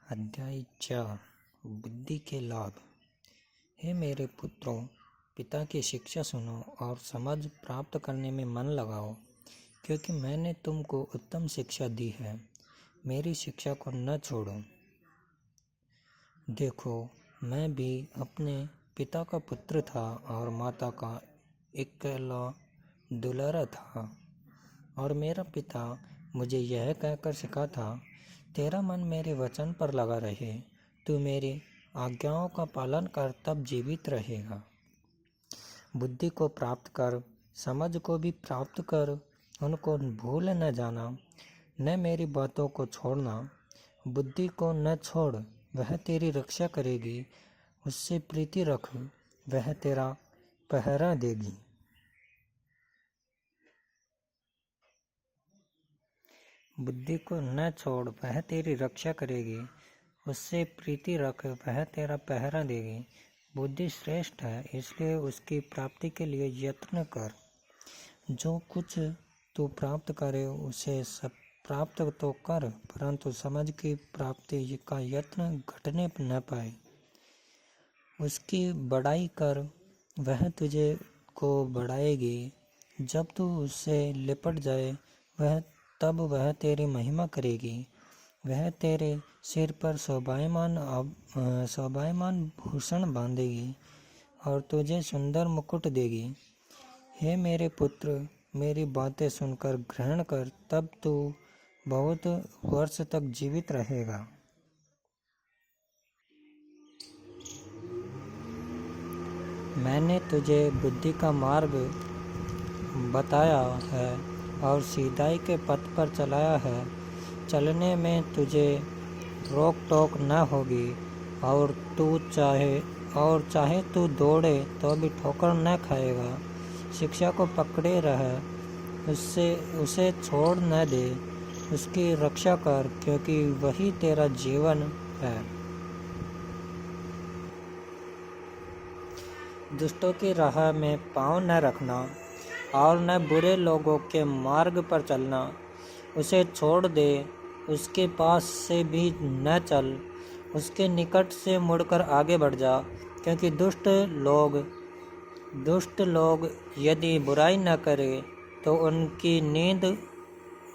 अध्याय 4 बुद्धि के लाभ। हे मेरे पुत्रों, पिता की शिक्षा सुनो और समझ प्राप्त करने में मन लगाओ, क्योंकि मैंने तुमको उत्तम शिक्षा दी है। मेरी शिक्षा को न छोड़ो। देखो, मैं भी अपने पिता का पुत्र था और माता का इकलौता दुलारा था, और मेरा पिता मुझे यह कहकर सिखाता, तेरा मन मेरे वचन पर लगा रहे, तू मेरी आज्ञाओं का पालन कर, तब जीवित रहेगा। बुद्धि को प्राप्त कर, समझ को भी प्राप्त कर, उनको भूल न जाना, न मेरी बातों को छोड़ना। बुद्धि को न छोड़, वह तेरी रक्षा करेगी। उससे प्रीति रख, वह तेरा पहरा देगी। बुद्धि को न छोड़, वह तेरी रक्षा करेगी। उससे प्रीति रख, वह तेरा पहरा देगी। बुद्धि श्रेष्ठ है, इसलिए उसकी प्राप्ति के लिए यत्न कर। जो कुछ तू प्राप्त करे उसे सब प्राप्त तो कर, परंतु समझ की प्राप्ति का यत्न घटने न पाए। उसकी बड़ाई कर, वह तुझे को बढ़ाएगी। जब तू उससे लिपट जाए तब वह तेरी महिमा करेगी। वह तेरे सिर पर शोभायमान भूषण बांधेगी और तुझे सुंदर मुकुट देगी। हे मेरे पुत्र, मेरी बातें सुनकर ग्रहण कर, तब तू बहुत वर्ष तक जीवित रहेगा। मैंने तुझे बुद्धि का मार्ग बताया है और सीधाई के पथ पर चलाया है। चलने में तुझे रोक टोक न होगी, और चाहे तू दौड़े तो भी ठोकर न खाएगा। शिक्षा को पकड़े रह, उसे छोड़ न दे। उसकी रक्षा कर, क्योंकि वही तेरा जीवन है। दुष्टों की राह में पाँव न रखना और न बुरे लोगों के मार्ग पर चलना। उसे छोड़ दे, उसके पास से भी न चल। उसके निकट से मुड़कर आगे बढ़ जा, क्योंकि दुष्ट लोग यदि बुराई न करे तो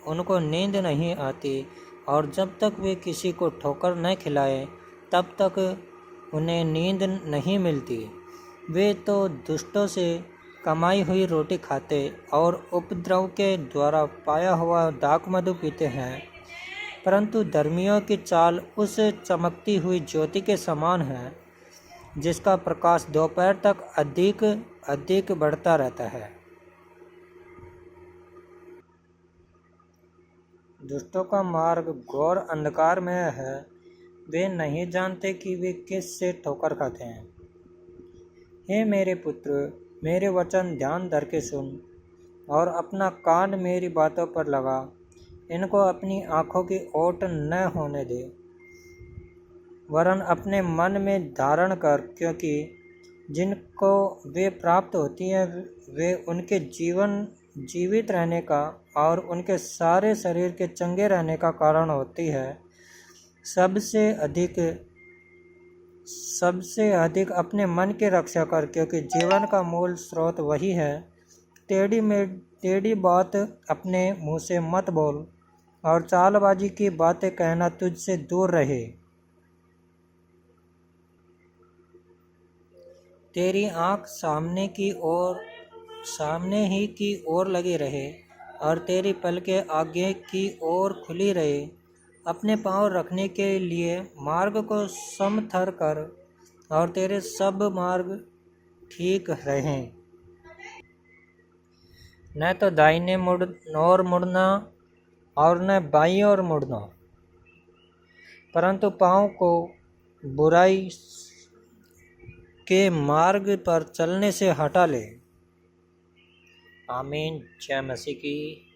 उनको नींद नहीं आती, और जब तक वे किसी को ठोकर न खिलाए तब तक उन्हें नींद नहीं मिलती। वे तो दुष्टों से कमाई हुई रोटी खाते और उपद्रव के द्वारा पाया हुआ दाख मधु पीते हैं, परंतु धर्मियों की चाल उस चमकती हुई ज्योति के समान है, जिसका प्रकाश दोपहर तक अधिक बढ़ता रहता है। दुष्टों का मार्ग घोर अंधकार में है, वे नहीं जानते कि वे किस से ठोकर खाते हैं। हे मेरे पुत्र, मेरे वचन ध्यान धर के सुन और अपना कान मेरी बातों पर लगा। इनको अपनी आँखों की ओट न होने दे, वरन अपने मन में धारण कर, क्योंकि जिनको वे प्राप्त होती हैं वे उनके जीवित रहने का और उनके सारे शरीर के चंगे रहने का कारण होती है। सबसे अधिक अपने मन की रक्षा कर, क्योंकि जीवन का मूल स्रोत वही है। टेढ़ी बात अपने मुंह से मत बोल, और चालबाजी की बातें कहना तुझसे दूर रहे। तेरी आँख सामने ही की ओर लगी रहे, और तेरी पलकें आगे की ओर खुली रहे। अपने पाँव रखने के लिए मार्ग को समथर कर, और तेरे सब मार्ग ठीक रहें। न तो दाहिने ओर मुड़ना और न बाईं ओर मुड़ना, परंतु पाँव को बुराई के मार्ग पर चलने से हटा ले। आमीन। जय मसीह की।